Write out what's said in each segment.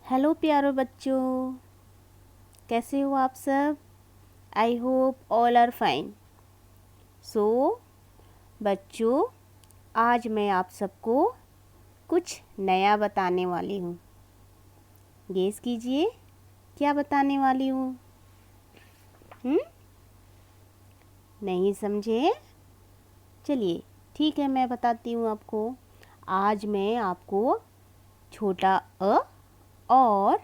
Hello प्यारो बच्चों, कैसे हो आप सब। I hope all are fine. So बच्चों, आज मैं आप सबको कुछ नया बताने वाली हूँ। गेस कीजिए क्या बताने वाली हूँ। नहीं समझे? चलिए ठीक है, मैं बताती हूँ आपको। आज मैं आपको छोटा अ और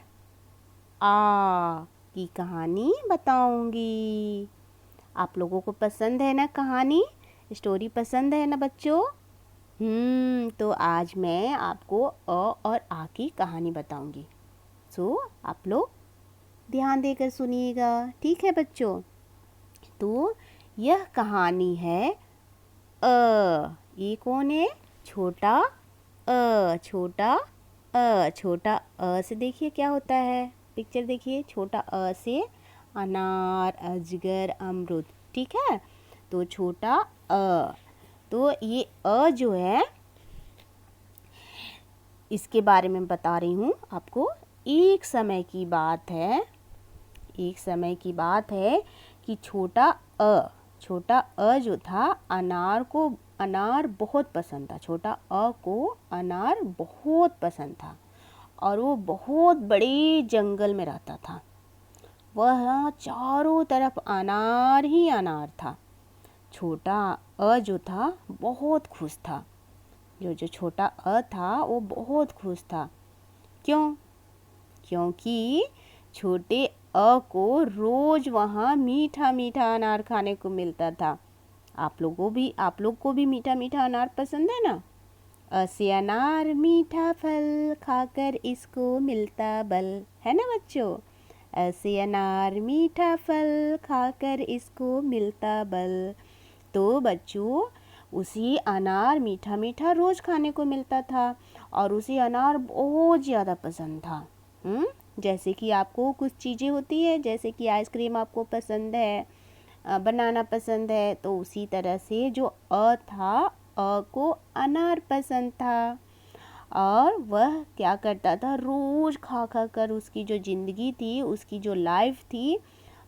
आ की कहानी बताऊंगी। आप लोगों को पसंद है ना कहानी, स्टोरी पसंद है ना बच्चों? तो आज मैं आपको अ और आ की कहानी बताऊंगी। सो आप लोग ध्यान देकर सुनिएगा, ठीक है बच्चों? तो यह कहानी है ये कौन है? छोटा छोटा छोटा से देखिए क्या होता है। पिक्चर देखिए, छोटा से अनार, अजगर, अमरूद, ठीक है। तो छोटा तो ये जो है, इसके बारे में बता रही हूँ आपको। एक समय की बात है, एक समय की बात है कि छोटा जो था, अनार बहुत पसंद था। छोटा को अनार बहुत पसंद था और वो बहुत बड़े जंगल में रहता था। वह चारों तरफ अनार ही अनार था। छोटा जो था बहुत खुश था। जो छोटा था वो बहुत खुश था। क्यों? क्योंकि छोटे को रोज वहाँ मीठा मीठा अनार खाने को मिलता था। आप लोग को भी मीठा मीठा अनार पसंद है ना? से अनार मीठा फल, खाकर इसको मिलता बल, है ना बच्चों? ऐसे अनार मीठा फल, खाकर इसको मिलता बल। तो बच्चों, उसी अनार मीठा मीठा रोज खाने को मिलता था और उसे अनार बहुत ज़्यादा पसंद था। जैसे कि आपको कुछ चीज़ें होती है, जैसे कि आइसक्रीम आपको पसंद है, बनाना पसंद है, तो उसी तरह से जो था, को अनार पसंद था। और वह क्या करता था, रोज़ खा खा कर उसकी जो ज़िंदगी थी, उसकी जो लाइफ थी,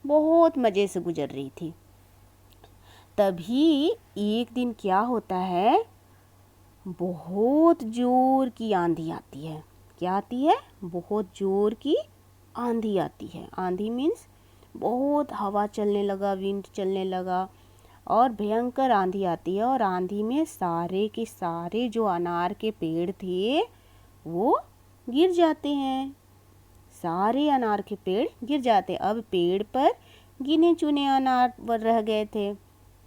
बहुत मज़े से गुजर रही थी। तभी एक दिन क्या होता है, बहुत ज़ोर की आंधी आती है। क्या आती है? बहुत ज़ोर की आंधी आती है। आंधी मीन्स बहुत हवा चलने लगा, विंड चलने लगा और भयंकर आंधी आती है। और आंधी में सारे के सारे जो अनार के पेड़ थे वो गिर जाते हैं। सारे अनार के पेड़ गिर जाते। अब पेड़ पर गिने चुने अनार रह गए थे।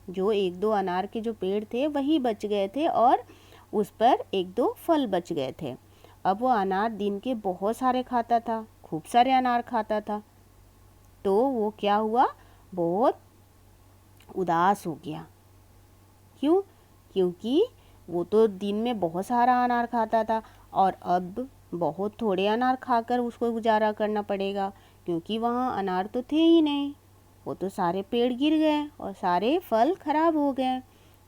जो एक दो अनार के जो पेड़ थे वही बच गए थे और उस पर एक दो फल बच गए थे। अब वो अनार दिन के बहुत सारे खाता था, खूब सारे अनार खाता था। तो वो क्या हुआ, बहुत उदास हो गया। क्यों? क्योंकि वो तो दिन में बहुत सारा अनार खाता था और अब बहुत थोड़े अनार खाकर उसको गुजारा करना पड़ेगा, क्योंकि वहाँ अनार तो थे ही नहीं। वो तो सारे पेड़ गिर गए और सारे फल खराब हो गए,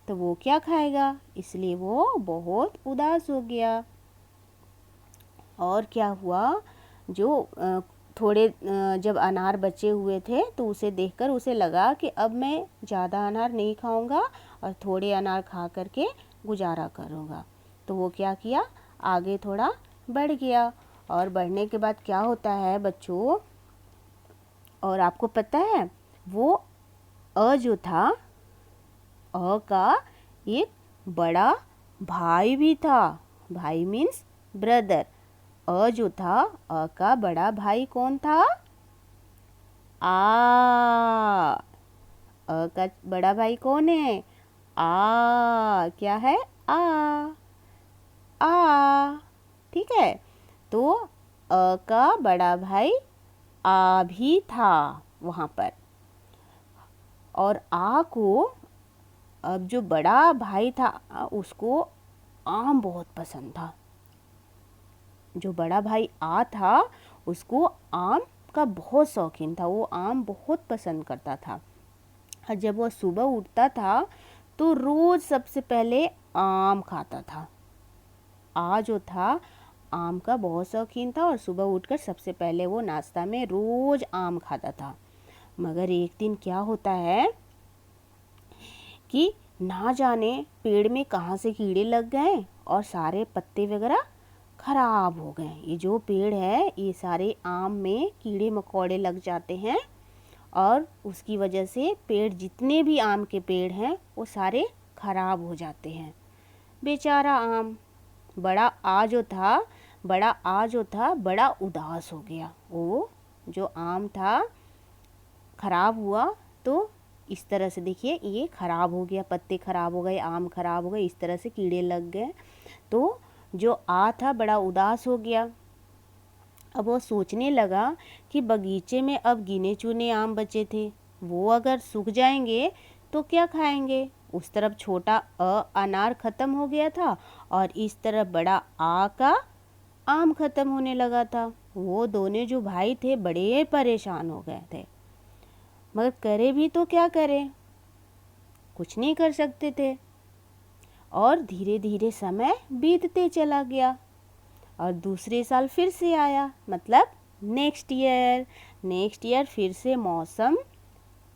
तो वो क्या खाएगा? इसलिए वो बहुत उदास हो गया। और क्या हुआ, जो थोड़े जब अनार बचे हुए थे तो उसे देखकर उसे लगा कि अब मैं ज़्यादा अनार नहीं खाऊंगा और थोड़े अनार खा करके गुजारा करूँगा। तो वो क्या किया, आगे थोड़ा बढ़ गया। और बढ़ने के बाद क्या होता है बच्चों, और आपको पता है, वो जो था, का एक बड़ा भाई भी था। भाई मीन्स ब्रदर। जो था, का बड़ा भाई कौन था? का बड़ा भाई कौन है? क्या है? आ ठीक है। तो का बड़ा भाई भी था वहाँ पर। और को, अब जो बड़ा भाई था, उसको आम बहुत पसंद था। जो बड़ा भाई था, उसको आम का बहुत शौकीन था। वो आम बहुत पसंद करता था। और जब वह सुबह उठता था तो रोज सबसे पहले आम खाता था। जो था, आम का बहुत शौकीन था और सुबह उठकर सबसे पहले वो नाश्ता में रोज़ आम खाता था। मगर एक दिन क्या होता है कि ना जाने पेड़ में कहाँ से कीड़े लग गए और सारे पत्ते वगैरह खराब हो गए। ये जो पेड़ है ये सारे आम में कीड़े मकोड़े लग जाते हैं और उसकी वजह से पेड़, जितने भी आम के पेड़ हैं वो सारे खराब हो जाते हैं। बेचारा आम बड़ा आ जो था बड़ा उदास हो गया। वो जो आम था खराब हुआ तो इस तरह से देखिए ये खराब हो गया, पत्ते खराब हो गए, आम खराब हो गए, इस तरह से कीड़े लग गए। तो जो आ था बड़ा उदास हो गया। अब वो सोचने लगा कि बगीचे में अब गिने चुने आम बचे थे, वो अगर सूख जाएंगे तो क्या खाएंगे। उस तरफ छोटा अनार ख़त्म हो गया था और इस तरफ बड़ा आ का आम ख़त्म होने लगा था। वो दोनों जो भाई थे बड़े परेशान हो गए थे, मगर करे भी तो क्या करें, कुछ नहीं कर सकते थे। और धीरे धीरे समय बीतते चला गया और दूसरे साल फिर से आया, मतलब नेक्स्ट ईयर फिर से मौसम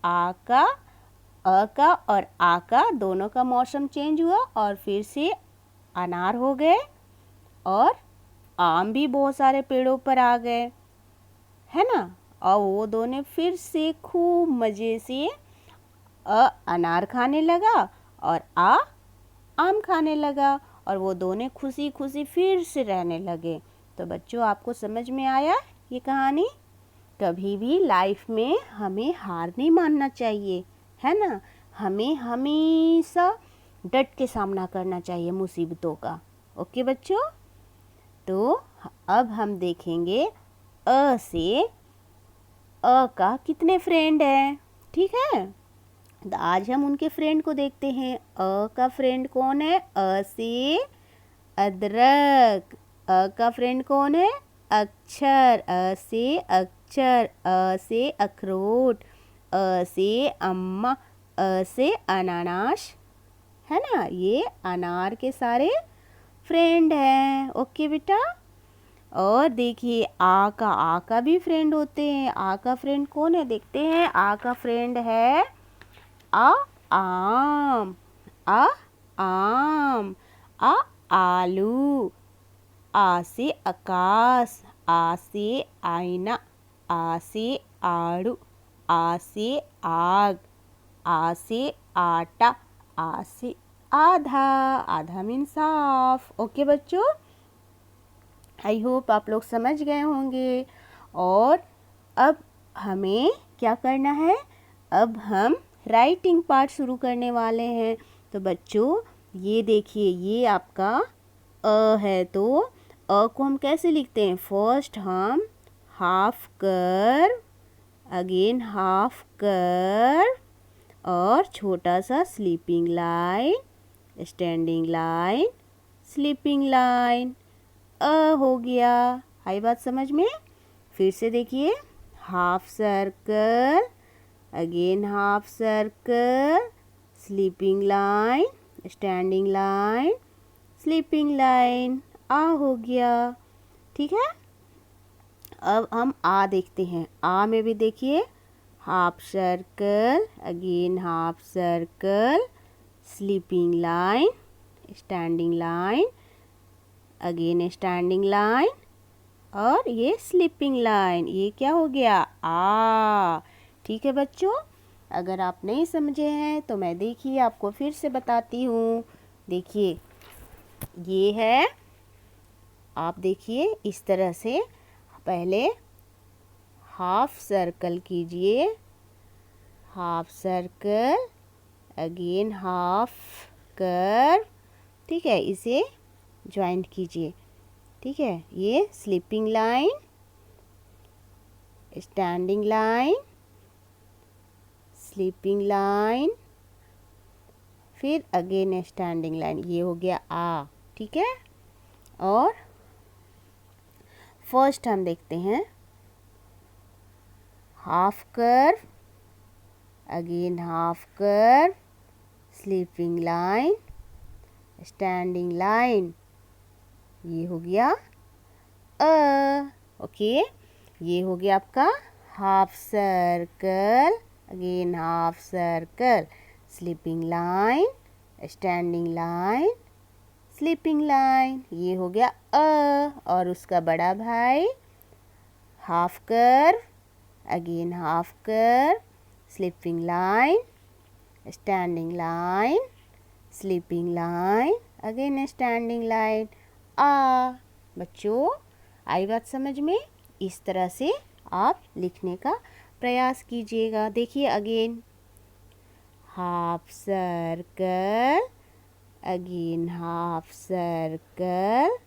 अ का और आ का दोनों का मौसम चेंज हुआ और फिर से अनार हो गए और आम भी बहुत सारे पेड़ों पर आ गए, है ना। और वो दोनों फिर से खूब मज़े से अनार खाने लगा और आम खाने लगा और वो दोनों खुशी खुशी फिर से रहने लगे। तो बच्चों, आपको समझ में आया ये कहानी। कभी भी लाइफ में हमें हार नहीं मानना चाहिए, है ना। हमें हमेशा डट के सामना करना चाहिए मुसीबतों का। ओके बच्चों, तो अब हम देखेंगे अ से अ का कितने फ्रेंड हैं, ठीक है। तो आज हम उनके फ्रेंड को देखते हैं। अ का फ्रेंड कौन है? अ से अदरक। अ का फ्रेंड कौन है? अक्षर। अ से अक्षर। अ से अखरोट। अ से अम्मा। अ से अनानास, है ना। ये अनार के सारे फ्रेंड हैं। ओके बेटा। और देखिए आ का भी फ्रेंड होते हैं। आ का फ्रेंड कौन है देखते हैं। आ का फ्रेंड है आम। आम। आलू। आ से आकाश। आ से आईना। आ से आड़ू। आ से आग। आ से आटा। आ से आधा। आधा मीन्स हाफ। ओके बच्चों, आई होप आप लोग समझ गए होंगे। और अब हमें क्या करना है, अब हम राइटिंग पार्ट शुरू करने वाले हैं। तो बच्चों ये देखिए, ये आपका अ है, तो अ को हम कैसे लिखते हैं। फर्स्ट हम हाफ कर, अगेन हाफ कर और छोटा सा sleeping line, standing line, sleeping line. हो गया। आई बात समझ में। फिर से देखिए, half circle, again half circle, sleeping line, standing line, sleeping line. हो गया, ठीक है। अब हम आ देखते हैं। आ में भी देखिए, half circle, again half circle, sleeping line, standing line, again standing line और ये स्लीपिंग लाइन। ये क्या हो गया, आ। ठीक है बच्चों, अगर आप नहीं समझे हैं तो मैं देखिए आपको फिर से बताती हूँ। देखिए ये है, आप देखिए इस तरह से पहले हाफ सर्कल कीजिए, half circle, again half curve, ठीक है। इसे ज्वाइंट कीजिए, ठीक है। ये sleeping line, standing line, sleeping line, फिर अगेन स्टैंडिंग लाइन। ये हो गया आ, ठीक है। और फर्स्ट हम देखते हैं, half curve, again half curve, sleeping line, standing line. ये हो गया ओके, ये हो गया आपका half circle, again half circle, sleeping line, standing line, sleeping line, ये हो गया और उसका बड़ा भाई half curve, again half curve, sleeping line, standing line, sleeping line, again standing line, बच्चों आई बात समझ में? इस तरह से आप लिखने का प्रयास कीजिएगा। देखिए again half circle, again half circle,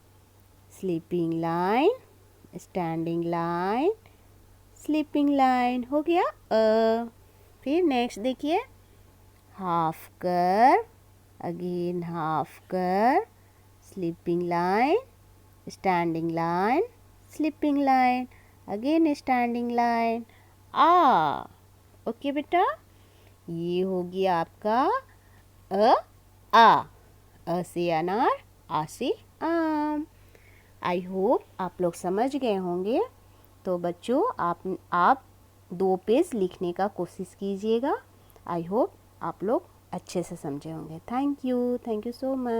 sleeping line, standing line, sleeping line, हो गया फिर नेक्स्ट देखिए half curve, again half curve, sleeping line, standing line, sleeping line, again standing line, okay बेटा, ये हो गया आपका अ से अनार, आ से आम। आई होप आप लोग समझ गए होंगे। तो बच्चों आप 2 पेज लिखने का कोशिश कीजिएगा। आई होप आप लोग अच्छे से समझे होंगे। Thank you so much.